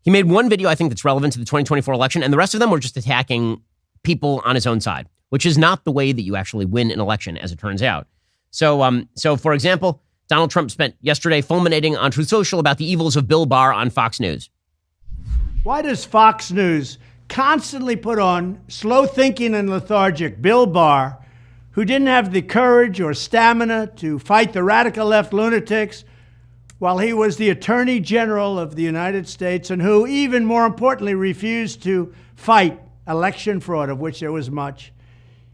He made one video, I think, that's relevant to the 2024 election, and the rest of them were just attacking people on his own side, which is not the way that you actually win an election, as it turns out. So for example, Donald Trump spent yesterday fulminating on Truth Social about the evils of Bill Barr on Fox News. Why does Fox News constantly put on slow-thinking and lethargic Bill Barr, who didn't have the courage or stamina to fight the radical left lunatics while he was the Attorney General of the United States, and who, even more importantly, refused to fight election fraud, of which there was much?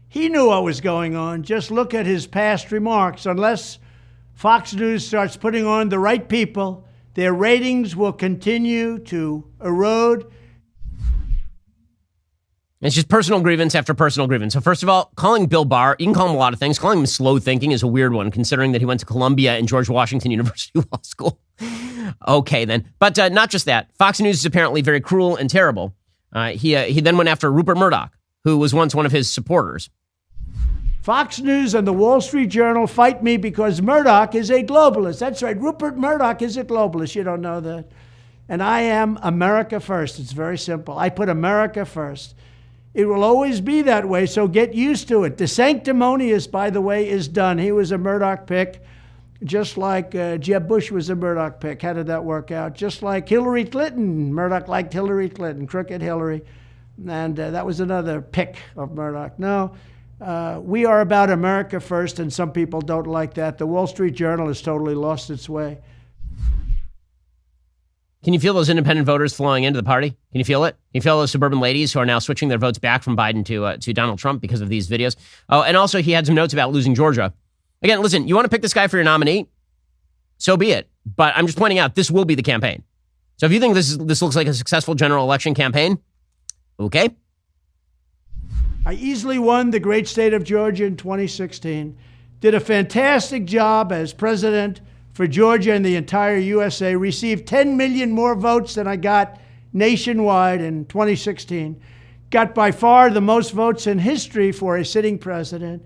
He knew what was going on. Just look at his past remarks. Unless Fox News starts putting on the right people, their ratings will continue to erode. It's just personal grievance after personal grievance. So first of all, calling Bill Barr, you can call him a lot of things. Calling him slow thinking is a weird one, considering that he went to Columbia and George Washington University Law School. Okay, then. But not just that. Fox News is apparently very cruel and terrible. He then went after Rupert Murdoch, who was once one of his supporters. Fox News and the Wall Street Journal fight me because Murdoch is a globalist. That's right. Rupert Murdoch is a globalist. You don't know that. And I am America first. It's very simple. I put America first. It will always be that way, so get used to it. DeSanctimonious, by the way, is done. He was a Murdoch pick, just like Jeb Bush was a Murdoch pick. How did that work out? Just like Hillary Clinton. Murdoch liked Hillary Clinton, crooked Hillary. And that was another pick of Murdoch. No, we are about America first, and some people don't like that. The Wall Street Journal has totally lost its way. Can you feel those independent voters flowing into the party? Can you feel it? Can you feel those suburban ladies who are now switching their votes back from Biden to Donald Trump because of these videos? Oh, and also he had some notes about losing Georgia. Again, listen, you want to pick this guy for your nominee? So be it. But I'm just pointing out this will be the campaign. So if you think this looks like a successful general election campaign, okay. I easily won the great state of Georgia in 2016. Did a fantastic job as president for Georgia and the entire USA, received 10 million more votes than I got nationwide in 2016. Got by far the most votes in history for a sitting president,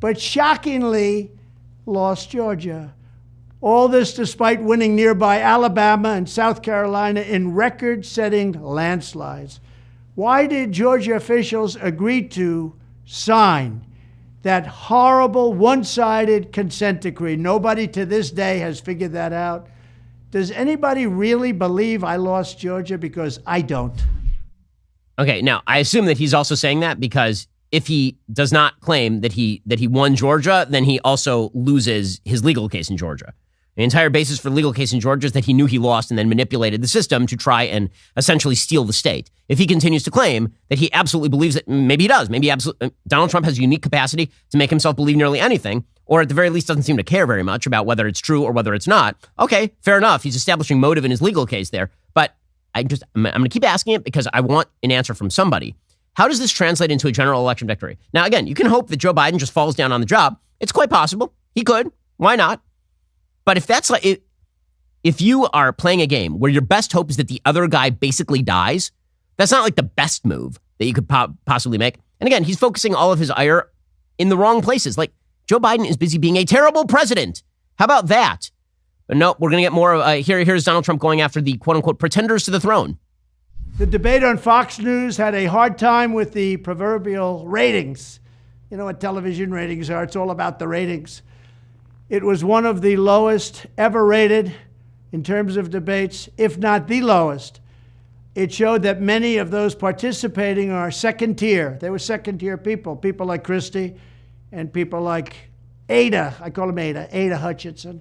but shockingly lost Georgia. All this despite winning nearby Alabama and South Carolina in record-setting landslides. Why did Georgia officials agree to sign that horrible one-sided consent decree? Nobody to this day has figured that out. Does anybody really believe I lost Georgia? Because I don't. Okay, now I assume that he's also saying that because if he does not claim that he won Georgia, then he also loses his legal case in Georgia. The entire basis for the legal case in Georgia is that he knew he lost and then manipulated the system to try and essentially steal the state. If he continues to claim that he absolutely believes that, maybe he does. Maybe Donald Trump has a unique capacity to make himself believe nearly anything, or at the very least doesn't seem to care very much about whether it's true or whether it's not. Okay, fair enough. He's establishing motive in his legal case there. But I'm going to keep asking it because I want an answer from somebody. How does this translate into a general election victory? Now, again, you can hope that Joe Biden just falls down on the job. It's quite possible. He could. Why not? But if that's like, if you are playing a game where your best hope is that the other guy basically dies, that's not like the best move that you could possibly make. And again, he's focusing all of his ire in the wrong places. Like Joe Biden is busy being a terrible president. How about that? But no, we're going to get more. Here's Donald Trump going after the quote unquote pretenders to the throne. The debate on Fox News had a hard time with the proverbial ratings. You know what television ratings are. It's all about the ratings. It was one of the lowest ever rated in terms of debates, if not the lowest. It showed that many of those participating are second tier. They were second tier people like Christie and people like Ada, I call him Ada Hutchinson,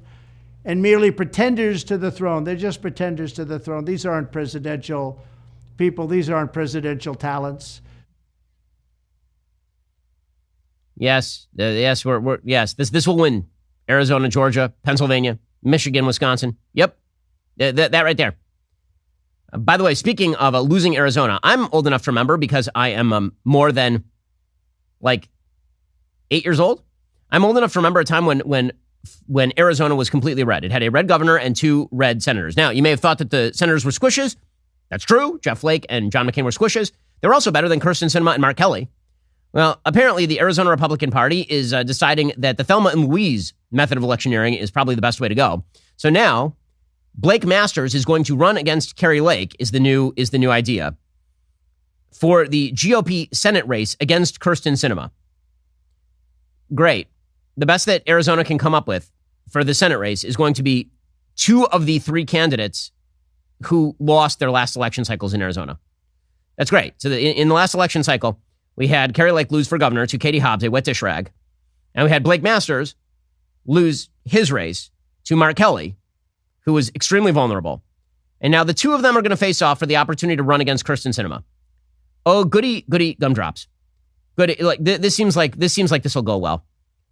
and merely pretenders to the throne. They're just pretenders to the throne. These aren't presidential people. These aren't presidential talents. Yes, yes, yes. This will win. Arizona, Georgia, Pennsylvania, Michigan, Wisconsin. Yep, that right there. By the way, speaking of losing Arizona, I'm old enough to remember because I am more than like 8 years old. I'm old enough to remember a time when Arizona was completely red. It had a red governor and 2 red senators. Now, you may have thought that the senators were squishes. That's true. Jeff Flake and John McCain were squishes. They were also better than Kyrsten Sinema and Mark Kelly. Well, apparently the Arizona Republican Party is deciding that the Thelma and Louise method of electioneering is probably the best way to go. So now Blake Masters is going to run against Kari Lake is the new idea for the GOP Senate race against Kyrsten Sinema. Great. The best that Arizona can come up with for the Senate race is going to be 2 of the 3 candidates who lost their last election cycles in Arizona. That's great. So in the last election cycle, we had Kari Lake lose for governor to Katie Hobbs, a wet dish rag. And we had Blake Masters lose his race to Mark Kelly, who was extremely vulnerable. And now the 2 of them are going to face off for the opportunity to run against Kyrsten Sinema. Oh, goody gumdrops. Good. Like this seems like this will go well.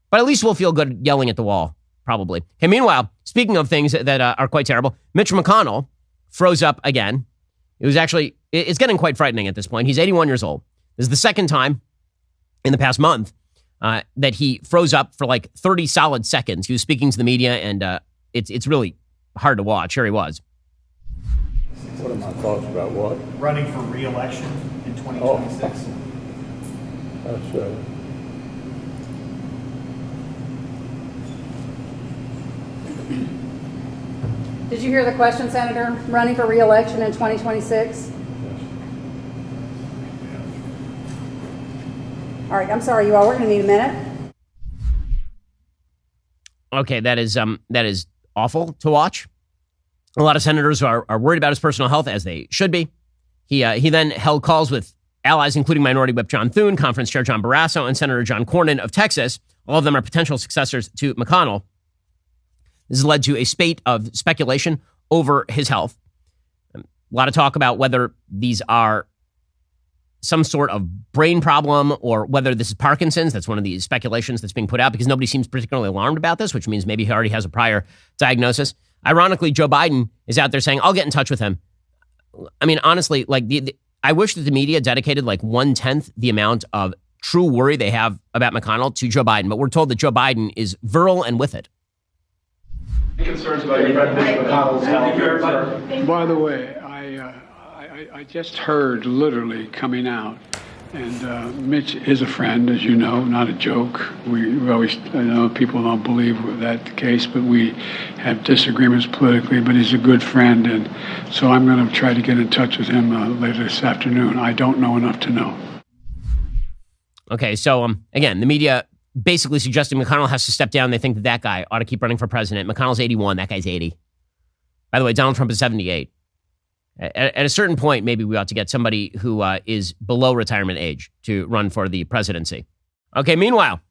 But at least we'll feel good yelling at the wall, probably. Okay, meanwhile, speaking of things that are quite terrible, Mitch McConnell froze up again. It's getting quite frightening at this point. He's 81 years old. This is the second time in the past month that he froze up for like 30 solid seconds. He was speaking to the media, and it's really hard to watch. Here he was. What are my thoughts about what? Running for re-election in 2026. That's Did you hear the question, Senator? Running for re-election in 2026? All right, I'm sorry, you all. We're going to need a minute. Okay, that is awful to watch. A lot of senators are worried about his personal health, as they should be. He then held calls with allies, including Minority Whip John Thune, Conference Chair John Barrasso, and Senator John Cornyn of Texas. All of them are potential successors to McConnell. This has led to a spate of speculation over his health. A lot of talk about whether these are some sort of brain problem or whether this is Parkinson's. That's one of the speculations that's being put out because nobody seems particularly alarmed about this, which means maybe he already has a prior diagnosis. Ironically, Joe Biden is out there saying, I'll get in touch with him. I mean, honestly, like I wish that the media dedicated like 1/10 the amount of true worry they have about McConnell to Joe Biden. But we're told that Joe Biden is virile and with it. Concerns about your friend Mitch McConnell's health. By the way, I just heard literally coming out, and Mitch is a friend, as you know, not a joke. We always, I know people don't believe that's the case, but we have disagreements politically, but he's a good friend, and so I'm going to try to get in touch with him later this afternoon. I don't know enough to know. Okay, so again, the media basically suggesting McConnell has to step down. They think that guy ought to keep running for president. McConnell's 81, that guy's 80. By the way, Donald Trump is 78. At a certain point, maybe we ought to get somebody who is below retirement age to run for the presidency. Okay, meanwhile,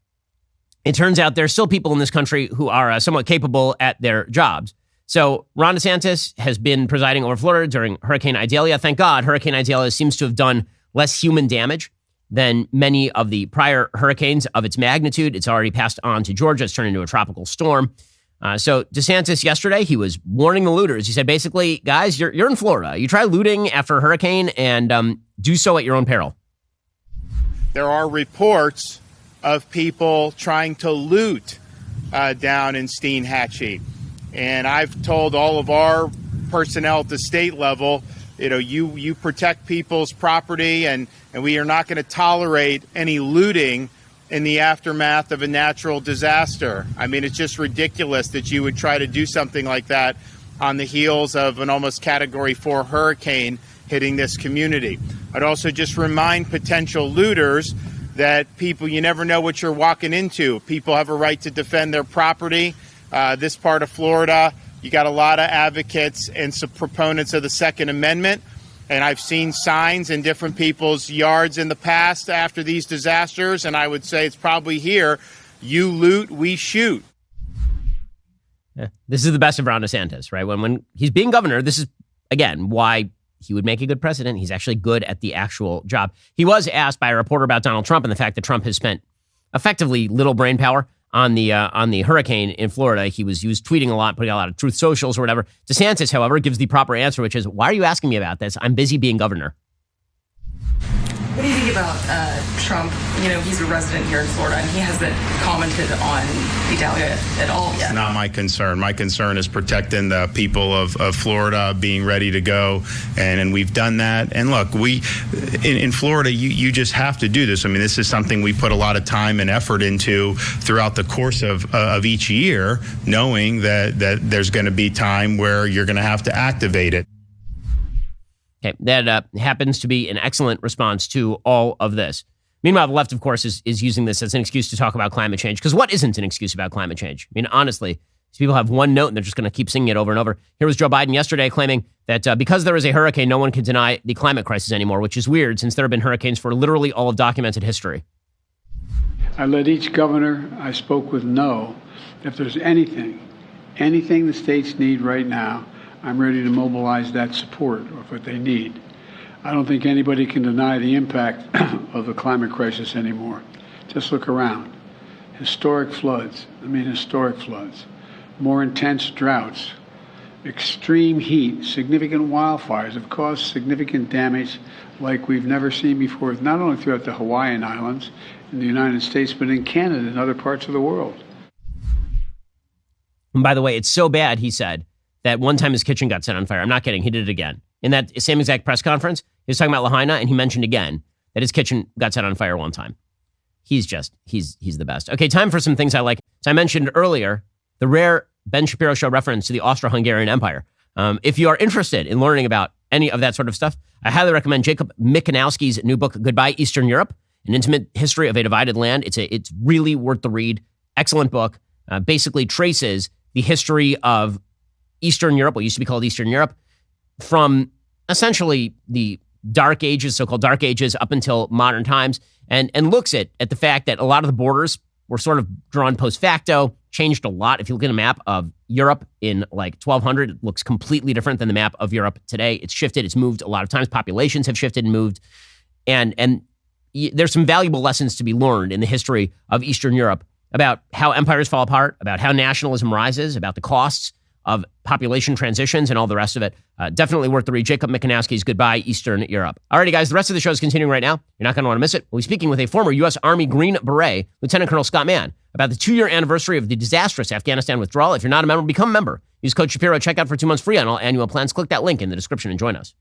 it turns out there's still people in this country who are somewhat capable at their jobs. So Ron DeSantis has been presiding over Florida during Hurricane Idalia. Thank God, Hurricane Idalia seems to have done less human damage than many of the prior hurricanes of its magnitude. It's already passed on to Georgia. It's turned into a tropical storm. So DeSantis yesterday, he was warning the looters. He said, basically, guys, you're in Florida. You try looting after a hurricane and do so at your own peril. There are reports of people trying to loot down in Steinhatchee. And I've told all of our personnel at the state level, you protect people's property and we are not going to tolerate any looting in the aftermath of a natural disaster. I mean, it's just ridiculous that you would try to do something like that on the heels of an almost Category 4 hurricane hitting this community. I'd also just remind potential looters that people, you never know what you're walking into. People have a right to defend their property. This part of Florida, you got a lot of advocates and some proponents of the Second Amendment. And I've seen signs in different people's yards in the past after these disasters. And I would say it's probably here. You loot, we shoot. Yeah. This is the best of Ron DeSantis, right? When he's being governor, this is, again, why he would make a good president. He's actually good at the actual job. He was asked by a reporter about Donald Trump and the fact that Trump has spent effectively little brain power on the hurricane in Florida. He was tweeting a lot, putting out a lot of truth socials or whatever. DeSantis, however, gives the proper answer, which is, why are you asking me about this? I'm busy being governor. What do you think about Trump? He's a resident here in Florida, and he hasn't commented on Idalia at all yet. It's not my concern. My concern is protecting the people of Florida, being ready to go, and we've done that. And look, in Florida, you just have to do this. I mean, this is something we put a lot of time and effort into throughout the course of each year, knowing that there's going to be time where you're going to have to activate it. Okay, that happens to be an excellent response to all of this. Meanwhile, the left, of course, is using this as an excuse to talk about climate change. Because what isn't an excuse about climate change? I mean, honestly, these people have one note and they're just going to keep singing it over and over. Here was Joe Biden yesterday claiming that because there is a hurricane, no one can deny the climate crisis anymore, which is weird since there have been hurricanes for literally all of documented history. I let each governor I spoke with know if there's anything the states need right now, I'm ready to mobilize that support of what they need. I don't think anybody can deny the impact of the climate crisis anymore. Just look around. Historic floods, more intense droughts, extreme heat, significant wildfires have caused significant damage like we've never seen before, not only throughout the Hawaiian Islands in the United States, but in Canada and other parts of the world. And by the way, it's so bad, he said, that one time his kitchen got set on fire. I'm not kidding. He did it again. In that same exact press conference, he was talking about Lahaina, and he mentioned again that his kitchen got set on fire one time. He's the best. Okay, time for some things I like. So I mentioned earlier the rare Ben Shapiro show reference to the Austro-Hungarian Empire. If you are interested in learning about any of that sort of stuff, I highly recommend Jacob Mikanowski's new book, Goodbye Eastern Europe. An Intimate History of a Divided Land. It's really worth the read. Excellent book. Basically traces the history of Eastern Europe, what used to be called Eastern Europe, from essentially the Dark Ages, so-called Dark Ages, up until modern times, and looks at the fact that a lot of the borders were sort of drawn post facto, changed a lot. If you look at a map of Europe in like 1200, it looks completely different than the map of Europe today. It's shifted, it's moved a lot of times. Populations have shifted and moved. And there's some valuable lessons to be learned in the history of Eastern Europe about how empires fall apart, about how nationalism rises, about the costs of population transitions and all the rest of it. Definitely worth the read. Jacob Mikanowski's Goodbye, Eastern Europe. Alrighty, guys, the rest of the show is continuing right now. You're not going to want to miss it. We'll be speaking with a former U.S. Army Green Beret, Lieutenant Colonel Scott Mann, about the 2-year anniversary of the disastrous Afghanistan withdrawal. If you're not a member, become a member. Use code Shapiro at checkout for 2 months free on all annual plans. Click that link in the description and join us.